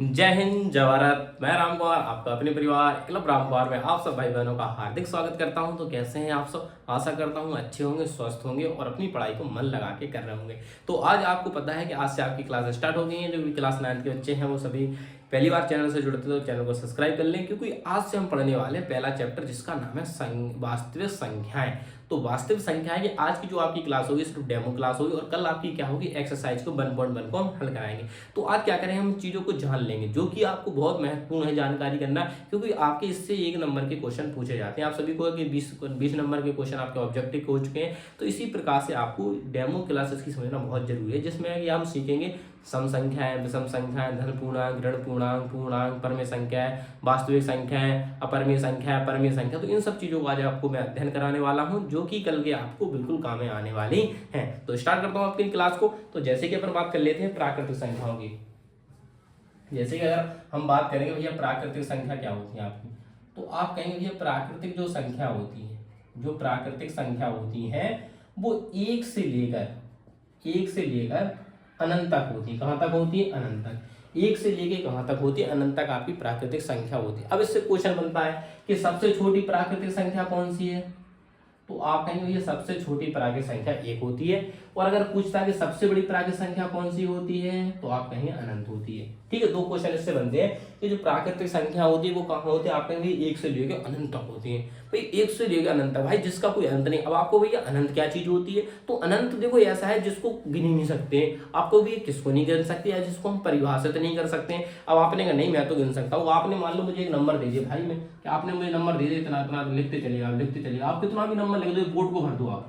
जय हिंद जय भारत। मैं राम कुमार आपका अपने परिवार क्लब राम कुमार में आप सब भाई बहनों का हार्दिक स्वागत करता हूं। तो कैसे हैं आप सब? आशा करता हूं अच्छे होंगे, स्वस्थ होंगे और अपनी पढ़ाई को मन लगा के कर रहे होंगे। तो आज आपको पता है कि आज से आपकी क्लास स्टार्ट हो गई है। जो भी क्लास 9 के बच्चे हैं वो सभी पहली बार चैनल से जुड़ते तो चैनल को सब्सक्राइब कर लें, क्योंकि आज से हम पढ़ने वाले हैं पहला चैप्टर जिसका नाम है वास्तविक संख्याएं। तो वास्तविक संख्याएं की आज की जो आपकी क्लास होगी सिर्फ डेमो क्लास होगी और कल आपकी क्या होगी, एक्सरसाइज को 1.1 को हम हल कराएंगे। तो आज क्या करें, हम चीज़ों को जान लेंगे जो कि आपको बहुत महत्वपूर्ण है जानकारी करना, क्योंकि आपके इससे 1 नंबर के क्वेश्चन पूछे जाते हैं। आप सभी को कि 20 नंबर के क्वेश्चन आपके ऑब्जेक्टिव हो चुके हैं। तो इसी प्रकार से आपको डेमो क्लासेस की समझना बहुत जरूरी है, जिसमें कि हम सीखेंगे सम संख्याएं, विषम संख्याएं, धन पूर्णांक, ऋण पूर्णांक, पूर्णांक, परमेय संख्याएं, वास्तविक संख्याएं, अपरमेय संख्या, परमेय संख्या। तो इन सब चीजों को आज आपको मैं अध्ययन कराने वाला हूं, जो कि कल के आपको बिल्कुल काम में आने वाली हैं। तो स्टार्ट करता हूं आपकी क्लास को। तो जैसे कि अपन बात कर लेते हैं प्राकृतिक संख्याओं की। जैसे कि अगर हम बात करेंगे भैया प्राकृतिक संख्या क्या होती है आपकी, तो आप कहेंगे भैया प्राकृतिक जो संख्या होती है, जो प्राकृतिक संख्या होती है वो एक से लेकर अनंत तक होती है। कहां तक होती है? अनंत तक। एक से लेके कहां तक होती है? अनंत तक आपकी प्राकृतिक संख्या होती है। अब इससे क्वेश्चन बनता है कि सबसे छोटी प्राकृतिक संख्या कौन सी है, तो आप कहेंगे ये सबसे छोटी प्राकृतिक संख्या 1 होती है। और अगर पूछता है कि सबसे बड़ी प्राकृतिक संख्या कौन सी होती है, तो आप कहेंगे अनंत होती है। ठीक है, 2 क्वेश्चन इससे बनते हैं कि जो प्राकृतिक संख्या होती है वो कहाँ होती है, आप कहेंगे 1 से लेकर अनंत तक होती है। भाई 1 से लेकर अनंत तक, भाई जिसका कोई अंत नहीं। अब आपको भैया अनंत क्या चीज होती है, तो अनंत देखो ऐसा है जिसको गिन ही नहीं सकते। आपको भी किसको नहीं गिन सकते, या जिसको हम परिभाषित नहीं कर सकते। अब आपने कहा नहीं मैं तो गिन सकता हूँ। आपने मान लो मुझे एक नंबर दे दिया भाई, मैं कि आपने मुझे नंबर दे दिया इतना इतना, लिखते चलिएगा लिखते चलिएगा। आप कितना भी नंबर लिख दो, बोर्ड को भर दो।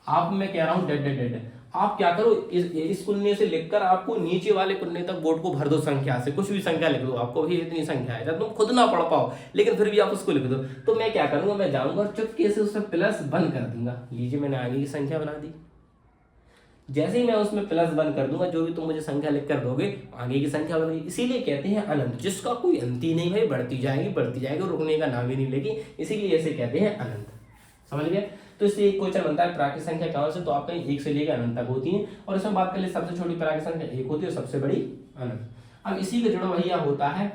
आप मैं कह रहा हूँ डेड डेड डेड, आप क्या करो इस कुन्ने से लिखकर आपको नीचे वाले कुन्ने तक बोर्ड को भर दो संख्या से। कुछ भी संख्या लिख दो, आपको भी इतनी संख्या है जब तुम खुद ना पढ़ पाओ, लेकिन फिर भी आप उसको लिख दो। तो मैं क्या करूंगा, मैं जाऊंगा और चुपके से उसमें प्लस बंद कर दूंगा। लीजिए मैंने आगे की संख्या बना दी। जैसे ही मैं उसमें प्लस बंद कर दूंगा, जो भी तुम मुझे संख्या लिख कर दोगे आगे की संख्या बन गई। इसीलिए कहते हैं अनंत, जिसका कोई अंत ही नहीं भाई, बढ़ती जाएगी रुकने का नाम ही नहीं लेगी, इसीलिए ऐसे कहते हैं अनंत। समझ गए? तो इससे एक क्वेश्चन बनता है प्राकृतिक संख्या कौन से, तो आप कहीं 1 से लेकर अनंत तक होती है। और इसमें बात कर ले सबसे छोटी प्राकृतिक संख्या 1 होती है और सबसे बड़ी अनंत। अब इसी का जुड़ा भैया होता है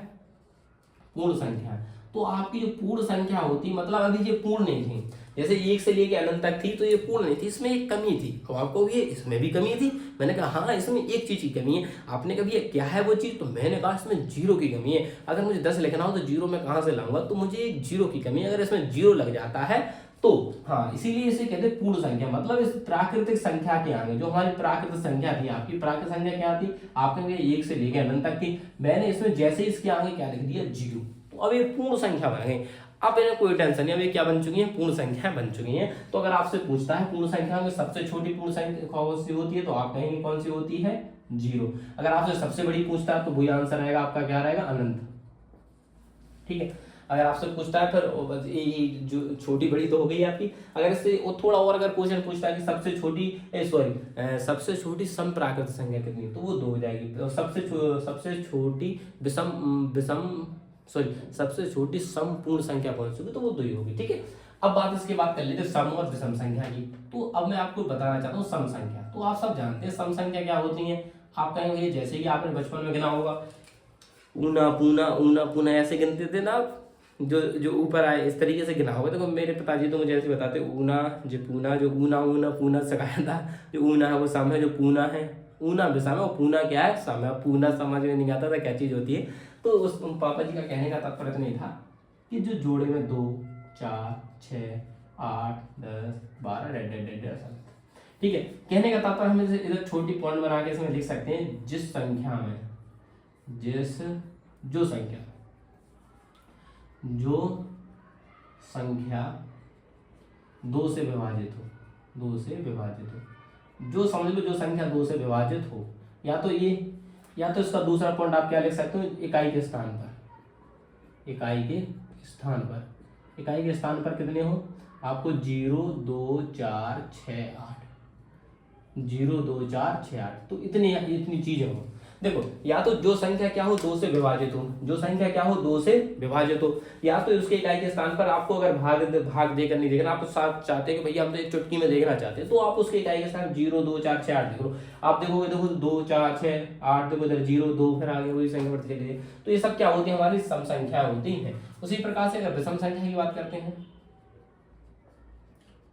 पूर्ण संख्या। तो आपकी जो पूर्ण संख्या होती, मतलब अभी ये पूर्ण नहीं थी, जैसे 1 से लेके अनंत तक थी तो ये पूर्ण नहीं थी, इसमें एक कमी थी। तो आपको भी इसमें भी कमी थी। मैंने कहा हाँ इसमें एक चीज की कमी है। आपने कहा ये क्या है वो चीज, तो मैंने कहा इसमें 0 की कमी है। अगर मुझे 10 लिखना हो तो 0 मैं कहाँ से लाऊंगा, तो मुझे एक 0 की कमी है। अगर इसमें 0 लग जाता है तो हाँ, इसीलिए इसे कहते हैं पूर्ण संख्या। मतलब इस प्राकृतिक संख्या के आगे जो हमारी प्राकृतिक संख्या थी, आपकी प्राकृतिक संख्या क्या थी, आपने 1 से लेकर अनंत तक थी। मैंने इसमें जैसे इसके आगे क्या लिख दिया, 0। तो अब ये पूर्ण संख्या बन गई। अब इन्हें कोई टेंशन नहीं, अब ये क्या बन चुकी है, पूर्ण संख्या बन चुकी है। तो अगर आपसे पूछता है पूर्ण संख्या में सबसे छोटी पूर्ण संख्या कौन सी होती है, तो आप कहेंगे कौन सी होती है, 0। अगर आपसे सबसे बड़ी पूछता है तो वही आंसर रहेगा आपका, क्या रहेगा, अनंत। ठीक है, अगर आपसे पूछता है फिर जो छोटी बड़ी तो हो गई आपकी। अगर इससे थोड़ा और अगर क्वेश्चन पूछता है कि सबसे छोटी सम प्राकृतिक संख्या कितनी, तो वो 2 हो जाएगी। सबसे छोटी सबसे छोटी सम पूर्ण संख्या कौन सी होगी, तो वो 2 ही होगी। ठीक है, अब बात इसके बाद कर लेते हैं सम और विषम संख्या की। तो अब मैं आपको बताना चाहता हूँ सम संख्या। तो आप सब जानते हैं सम संख्या क्या होती है। आप कहेंगे जैसे कि आपने बचपन में गिना होगा, ऊना पूना ऊना पूना ऐसे गिनते थे ना आप, जो ऊपर आए इस तरीके से गिना होगा। देखो मेरे पिताजी तो मुझे ऐसे बताते, ऊना जो पूना, जो ऊना ऊना पूना सिखाया था। जो ऊना है वो सम है, जो पूना है ऊना विषम है, और पूना क्या है, सम है। पूना समझ में नहीं आता था क्या चीज होती है। तो उस पापा जी का कहने का तात्पर्य नहीं था कि जो जोड़े में 2 4 6 8 10 12 ठीक है, कहने का तात्पर्य हम इधर छोटी पॉइंट बना के इसमें लिख सकते हैं, जिस संख्या दो से विभाजित हो, जो समझ लो जो संख्या 2 से विभाजित हो, या तो ये, या तो इसका दूसरा पॉइंट आप क्या लिख सकते हो, इकाई के स्थान पर कितने हो आपको, 0 2 4 6 8, 0 2 4 6 8, तो इतनी चीजें हो। देखो या तो जो संख्या क्या हो 2 से विभाजित हो, जो संख्या क्या हो 2 से विभाजित हो, या तो उसके इकाई के स्थान पर आपको अगर भाग देकर नहीं देखना, आप तो साथ चाहते हैं कि भैया हम तो एक चुटकी में देखना चाहते हैं, तो आप उसके इकाई के स्थान 0 2 4 6 8 देखो, आप देखोगे देखो 2 4 6 8, देखो इधर 0 2, फिर आगे वही संख्या बढ़ती चली जाए। तो ये सब क्या होती है, हमारी सम संख्या होती है। उसी प्रकार से अगर विषम संख्या की बात करते हैं,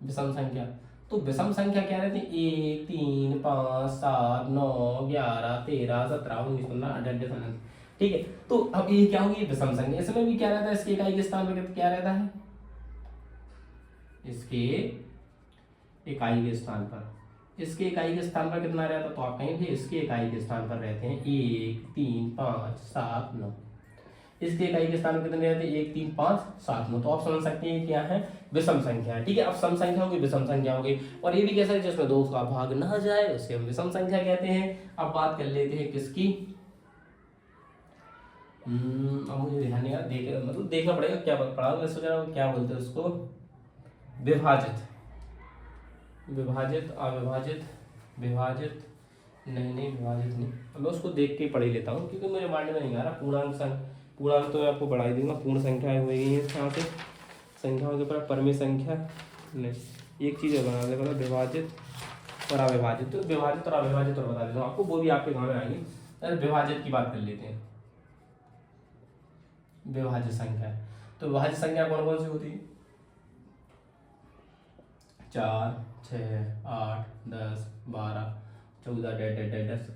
विषम संख्या, तो विषम संख्या क्या रहती है, 1 3 5 7 9 11 13 17 19 15 18 ठीक है। तो अब ये क्या होगी, विषम संख्या। इसमें भी क्या रहता है, इसके इकाई के स्थान पर क्या रहता है, इसके इकाई के स्थान पर, इसके इकाई के स्थान पर कितना रहता है, तो आप कहेंगे इसके इकाई के स्थान पर रहते हैं 1 3 5 7 9, इसके इकाई के स्थान पर कितने रहते हैं 1 3 5 7 9। तो आप समझ सकते हैं क्या है, विषम संख्या है। ठीक है, अब सम संख्या होगी, विषम संख्या होगी, और ये भी कैसा है जिसमें 2 का भाग ना जाए उसे हम विषम संख्या कहते हैं। अब बात कर लेते हैं किसकी, अब मुझे ध्यान नहीं आ रहा, मतलब देखना पड़ेगा क्या पढ़ा, मैं सोच रहा हूँ क्या बोलते हैं उसको, विभाजित, विभाजित अविभाजित, विभाजित नहीं विभाजित नहीं, मैं उसको देख के पढ़ ही लेता हूँ क्योंकि मुझे माइंड में नहीं आ रहा। पूर्णांक तो मैं आपको बढ़ा ही दूंगा, पूर्ण संख्या हो गई है यहाँ पे, संख्याओं के ऊपर परमेय संख्या नहीं, एक चीज़ है बना देगा, विभाजित और अविभाजित। तो विभाजित और अविभाजित और बता देता हूँ आपको, वो भी आपके गाँव में आएंगे। अरे विभाजित की बात कर लेते हैं, विभाजित संख्या, तो विभाजित संख्या कौन कौन सी होती है, 4 6 8 10 12 14 10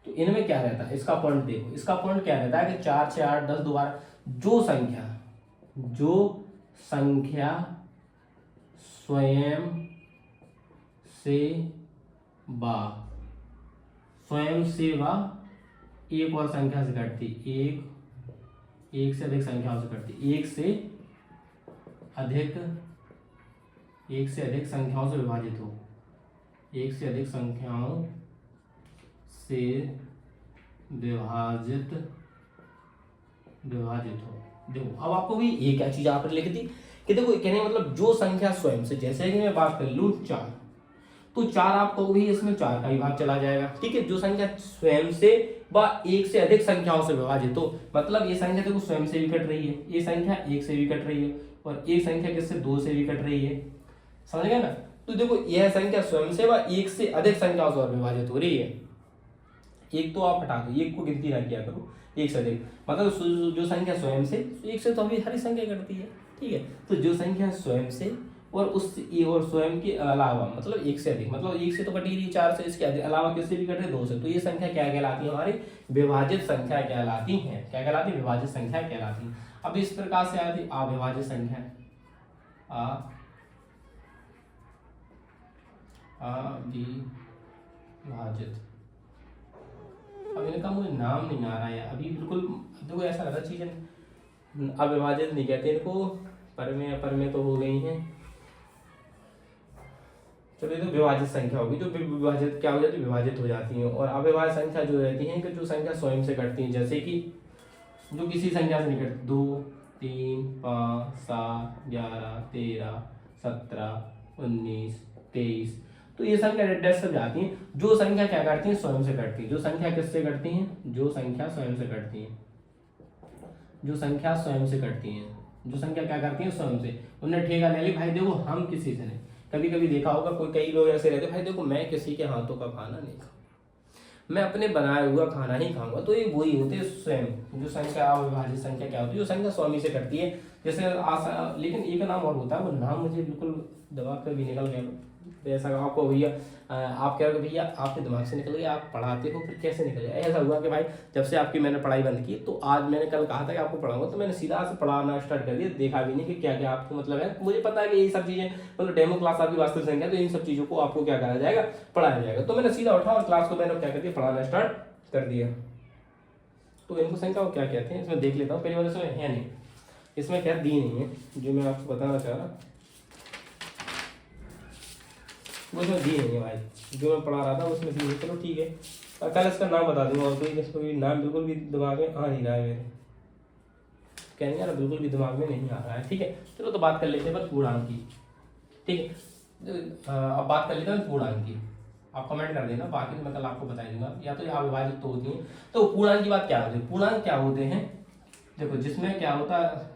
तो इनमें क्या रहता है, इसका पॉइंट देखो, इसका पॉइंट क्या रहता है कि 4 6 8 10 12 जो संख्या स्वयं से एक और संख्या से घटती, एक से अधिक संख्याओं से घटती, एक से अधिक संख्याओं से विभाजित हो, एक से अधिक संख्याओं से विभाजित हो। देखो अब आपको भी ये क्या चीज आपने लिख दी कि देखो कहने मतलब जो संख्या स्वयं से, जैसे कि मैं बात कर लूँ 4, तो 4 आपको भी इसमें 4 का ही भाग चला जाएगा। ठीक है, जो संख्या स्वयं से व एक से अधिक संख्याओं से विभाजित हो, मतलब ये संख्या देखो स्वयं से भी कट रही है, ये संख्या 1 से भी कट रही है, और एक संख्या किससे 2 से भी कट रही है, समझ गए ना। तो देखो यह संख्या स्वयं से व एक से अधिक संख्याओं से विभाजित हो रही है, एक तो आप हटा दो, एक को गिनती ना किया करो, एक से अधिक, मतलब जो संख्या स्वयं से, एक से तो अभी हर संख्या कटती है। ठीक है, तो जो संख्या स्वयं से और और स्वयं के अलावा, मतलब एक से अधिक, मतलब एक से तो कटी रही 4 से, इसके अलावा किससे भी कट रही 2 से, तो ये संख्या क्या कहलाती है, हमारी विभाजित संख्या कहलाती है। क्या कहलाती है, विभाजित संख्या कहलाती है। अब इस प्रकार से आती अविभाजित संख्या, अविभाजित। अब इनका मुझे नाम नहीं आ रहा है अभी, बिल्कुल देखो ऐसा लगा चीजें, अविभाजित नहीं कहते इनको, परमेय तो हो गई हैं। चलो ये तो विभाजित संख्या होगी, जो विभाजित क्या हो जाती है, विभाजित हो जाती है। और अविभाजित संख्या जो रहती है कि जो संख्या स्वयं से कटती है, जैसे कि जो किसी संख्या से नहीं कटती, 2 3 5 7 11 13 17 19 23, तो ये संख्या डेढ़ से जाती है। जो संख्या क्या करती है, स्वयं से कटती है। जो संख्या किससे कटती है, जो संख्या स्वयं से कटती है, जो संख्या स्वयं से कटती है, जो संख्या क्या करती है, स्वयं से। उन्हें ठेका ले ली, भाई देखो हम किसी से नहीं, कभी कभी देखा होगा कई लोग ऐसे रहते, भाई देखो मैं किसी के हाथों का खाना नहीं खाऊंगा, मैं अपने बनाया हुआ खाना ही खाऊंगा। तो ये वही होते हैं स्वयं। जो संख्या अविभाजित संख्या क्या होती है, जो संख्या स्वामी से कटती है, जैसे लेकिन एक नाम और होता है, वो नाम मुझे बिल्कुल दिमाग पे भी निकल गया। ऐसा आपको भैया आप कह रहे हो भैया आपके दिमाग से निकल गया, आप पढ़ाते हो फिर कैसे निकल गया। ऐसा हुआ कि भाई जब से आपकी मैंने पढ़ाई बंद की, तो आज मैंने कल कहा था कि आपको पढ़ाऊंगा, तो मैंने सीधा से पढ़ाना स्टार्ट कर दिया, देखा भी नहीं कि क्या क्या आपको मतलब है। मुझे पता है कि ये सब चीजें मतलब डेमो क्लास आपकी वास्तविक संख्या, तो इन सब चीजों को आपको क्या करा जाएगा, पढ़ाया जाएगा। तो मैंने सीधा उठा और क्लास को मैंने क्या कर दिया, पढ़ाना स्टार्ट कर दिया। तो इनको संख्या को क्या कहते हैं, इसमें देख लेता हूँ। पहली बार इसमें है नहीं, इसमें क्या दी नहीं है, जो मैं आपको बताना चाह रहा वो इसमें दी नहीं है भाई, जो मैं पढ़ा रहा था उसमें दी नहीं। चलो ठीक है, कल इसका नाम बता दूंगा, और कोई नाम बिल्कुल भी दिमाग में आ नहीं रहा है मेरे, कहने यार बिल्कुल भी दिमाग में नहीं आ रहा है। ठीक है, चलो तो बात कर लेते हैं बस पूर्णांक की। ठीक है, अब बात कर लेते हैं पूर्णांक की। आप कमेंट कर देना, बाकी तो मैं कल आपको बता दूंगा। या तो यहाँ विभाजित तो होती है। तो पूर्णांक की बात क्या होती है, पूर्णांक क्या होते हैं, देखो जिसमें क्या होता है,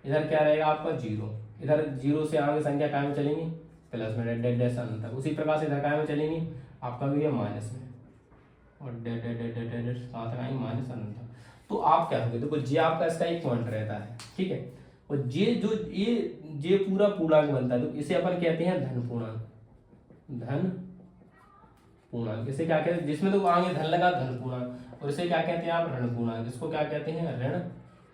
इधर क्या रहेगा आपका 0, इधर 0 से आगे संख्या काय में चलेंगी, प्लस में डेड डैश अनंत तक। उसी प्रकार से इधर काय में चलेंगी, आपका भी है माइनस में, और dead dead dead dead dead कहाँ तक आएंगे, माइनस अनंत तक। तो आप क्या होंगे, देखो जे आपका इसका एक पॉइंट रहता है, ठीक है, और जे जो ये पूरा पूर्णांक बनता है, तो इसे अपन कहते हैं धन पूर्णांक, धन पूर्णांक। इसे क्या कहते हैं, जिसमें तो आगे धन लगा धन पूर्णांक, और इसे क्या कहते हैं आप, ऋण पूर्णांक। इसको क्या कहते हैं, ऋण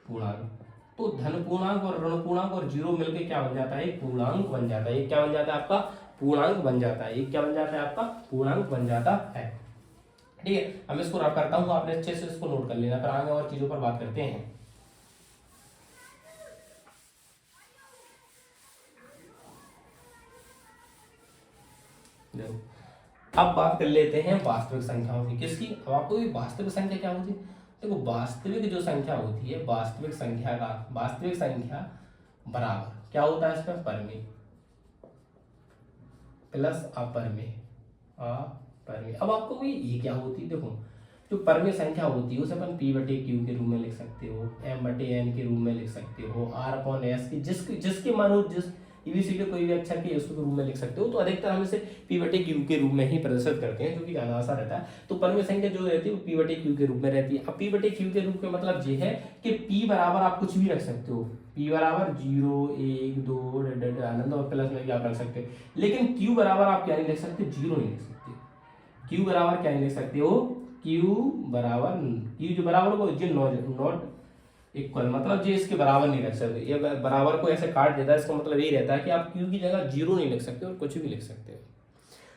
पूर्णांक। तो धन पूर्णांक और ऋण पूर्णांक और जीरो मिलके क्या बन जाता है, एक पूर्णांक बन जाता है। एक क्या बन जाता है आपका, पूर्णांक बन जाता है। एक क्या बन जाता है आपका, पूर्णांक बन जाता है। ठीक है, अब इसको रफ करता हूँ, आपने अच्छे से इसको नोट कर लेना, फिर आगे और चीजों पर बात करते हैं। देखो अब बात कर लेते हैं वास्तविक संख्याओं की, किसकी, अब आपको ये वास्तविक संख्या क्या होती है, देखो वास्तविक जो संख्या होती है, वास्तविक संख्या का, वास्तविक संख्या बराबर क्या होता है इसमें, परिमेय प्लस अपरिमेय, अपरिमेय। अब आपको ये क्या होती है, देखो जो परिमेय संख्या होती है उसे अपन p बटे q के रूप में लिख सकते हो, m बटे n के रूप में लिख सकते हो, r अपॉन s की जिसके मानो जिस एबीसीडी कोई भी अक्षर के उसके रूप में लिख सकते हो। तो अधिकतर हम इसे p बटे q के रूप में ही प्रदर्शित करते हैं, जो कि ज्यादा आसान रहता है। तो परिमेय संख्या जो रहती है वो p बटे q के रूप में रहती है। अब p बटे q के रूप में मतलब ये है कि p बराबर आप कुछ भी रख सकते हो, p बराबर 0 1 2 आनंद और प्लस में भी आप रख सकते हो, लेकिन q बराबर आप क्या नहीं लिख सकते, 0 नहीं लिख सकते। q बराबर क्या नहीं लिख सकते हो, q बराबर, q जो बराबर को जो नॉट इक्वल, मतलब जो इसके बराबर नहीं रख सकते। ये बराबर को ऐसे काट देता है, इसका मतलब यही रहता है कि आप q की जगह 0 नहीं लिख सकते और कुछ भी लिख सकते हो,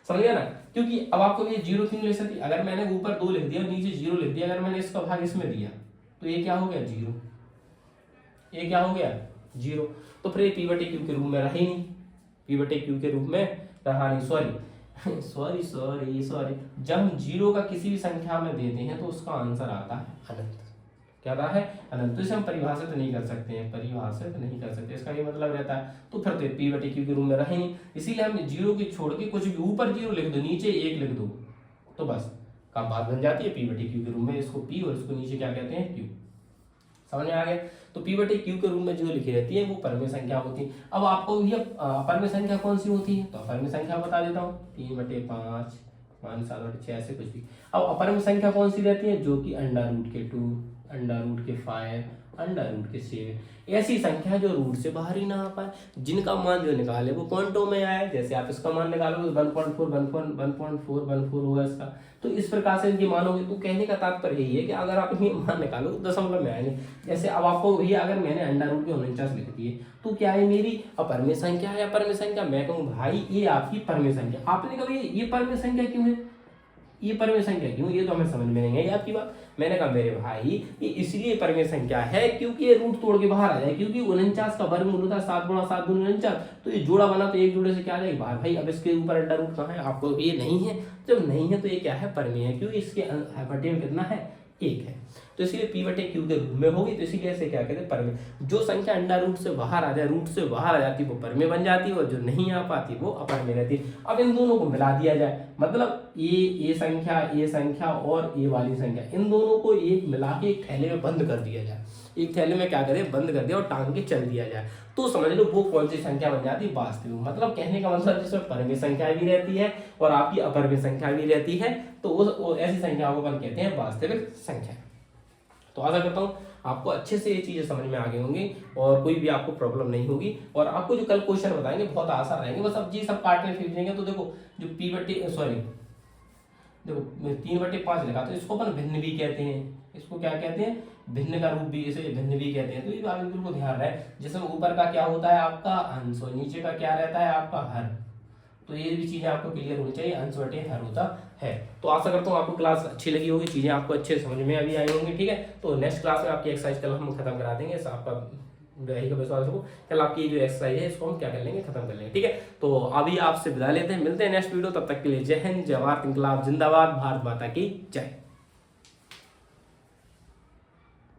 समझ गया ना। क्योंकि अब आपको ये 0 क्यों लिख सकती, अगर मैंने ऊपर 2 लिख दिया और नीचे 0 लिख दिया, अगर मैंने इसका भाग इसमें दिया तो ये क्या हो गया, 0, ये क्या हो गया 0। तो फिर ये p बटे q के रूप में रहा ही नहीं, p बटे q के रूप में रहा नहीं, सॉरी जब हम 0 का किसी भी संख्या में देते हैं तो उसका आंसर आता है अनंत। क्या आता है, अनंत। तो इसे हम परिभाषित नहीं कर सकते हैं, परिभाषित नहीं कर सकते, इसका ये मतलब रहता है। तो फिर तो p बटे q के रूप में रहे नहीं, इसीलिए हम 0 की छोड़ के कुछ भी ऊपर 0 लिख दो नीचे 1 लिख दो तो बस काम बात बन जाती है p बटे q के रूप में। इसको p और इसको नीचे क्या कहते हैं, q। समझ में आ गया। तो p बटे q के रूप में जो लिखी रहती है वो परिमेय संख्या होती है। अब आपको ये अपरिमेय संख्या कौन सी होती है, तो अपरिमेय संख्या बता देता हूँ, 3/5 -7/6 ऐसे कुछ भी। अब अपरिमेय संख्या कौन सी रहती है, जो कि √2 √5 √7, ऐसी संख्या जो रूट से बाहर ही ना आ पाए, जिनका मान जो निकाले वो क्वांटों में आए। जैसे आप इसका मान निकालोगे 1.4 होगा इसका, तो इस प्रकार से इनके मानोगे। तो कहने का तात्पर्य यही है कि अगर आप इनके मान निकालो तो दशमलव में आएंगे। जैसे अब आपको भैया अगर मैंने √49 लिख दिए तो क्या है, मेरी अपरिमेय संख्या है, अपरिमेय संख्या। मैं कहूँ भाई ये आपकी परिमेय संख्या, आपने कहा ये परिमेय संख्या क्यों है, ये परिमेय संख्या क्यों, ये तो हमें समझ में नहीं है आपकी बात। मैंने कहा मेरे भाई ये इसलिए परिमेय संख्या है क्योंकि ये रूट तोड़ के बाहर आ जाए, क्योंकि 49 का वर्गमूल होता है 7 गुणा 7 गुणा 49, तो ये जोड़ा बना तो एक जोड़े से क्या आ जाएगा बाहर। भाई अब इसके ऊपर √, कहाँ है, आपको ये नहीं है, जब नहीं है तो ये क्या है, परिमेय है, क्योंकि इसके बटे में कितना है, 1 है। तो इसीलिए p बटे q के रूप में होगी, तो इसीलिए इसे क्या कहते हैं, परिमेय। जो संख्या √, से बाहर आ जाए, रूट से बाहर आ जाती है वो परिमेय बन जाती है, और जो नहीं आ पाती वो अपरिमेय रहती है। अब इन दोनों को मिला दिया जाए, मतलब ये संख्या और ये वाली संख्या, इन दोनों को एक मिला के एक थैले में बंद कर दिया जाए, एक थैले में क्या करें, बंद कर दिया और टांग के चल दिया जाए, तो समझ लो वो कौन सी संख्या बन जाती है, वास्तविक। मतलब कहने का मतलब जिसमें परिमेय संख्या भी रहती है और आपकी अपरिमेय संख्या भी रहती है, तो उस ऐसी संख्या को अपन कहते हैं वास्तविक संख्या। तो आशा करता हूँ आपको अच्छे से ये चीजें समझ में आ गई होंगी और कोई भी आपको प्रॉब्लम नहीं होगी। और आपको जो कल क्वेश्चन बताएंगे बहुत आसान रहेंगे, बस अब जी सब काटने फिर देंगे। तो देखो जो देखो 3/5 लिखा, तो इसको अपन भिन्न भी कहते हैं, इसको क्या कहते हैं, भिन्न का रूप भी, इसे भिन्न भी कहते हैं। तो ये बात बिल्कुल को ध्यान रहे, जिसमें ऊपर का क्या होता है आपका अंश और नीचे का क्या रहता है आपका हर। तो ये भी चीजें आपको क्लियर होनी चाहिए, अंश बटे हर होता है। तो आशा करता हूँ आपको क्लास अच्छी लगी होगी, चीजें आपको अच्छे समझ में अभी आई होंगी। ठीक है, तो नेक्स्ट क्लास में आपकी एक्सरसाइज कल हम खत्म करा देंगे, आपका का विश्वास हो, कल आपकी जो एक्सरसाइज है इसको हम क्या कर लेंगे, खत्म कर लेंगे। ठीक है, तो अभी आपसे विदा लेते हैं, मिलते हैं नेक्स्ट वीडियो, तब तक के लिए जय हिंद, जय भारत, इंकलाब जिंदाबाद, भारत माता की जय।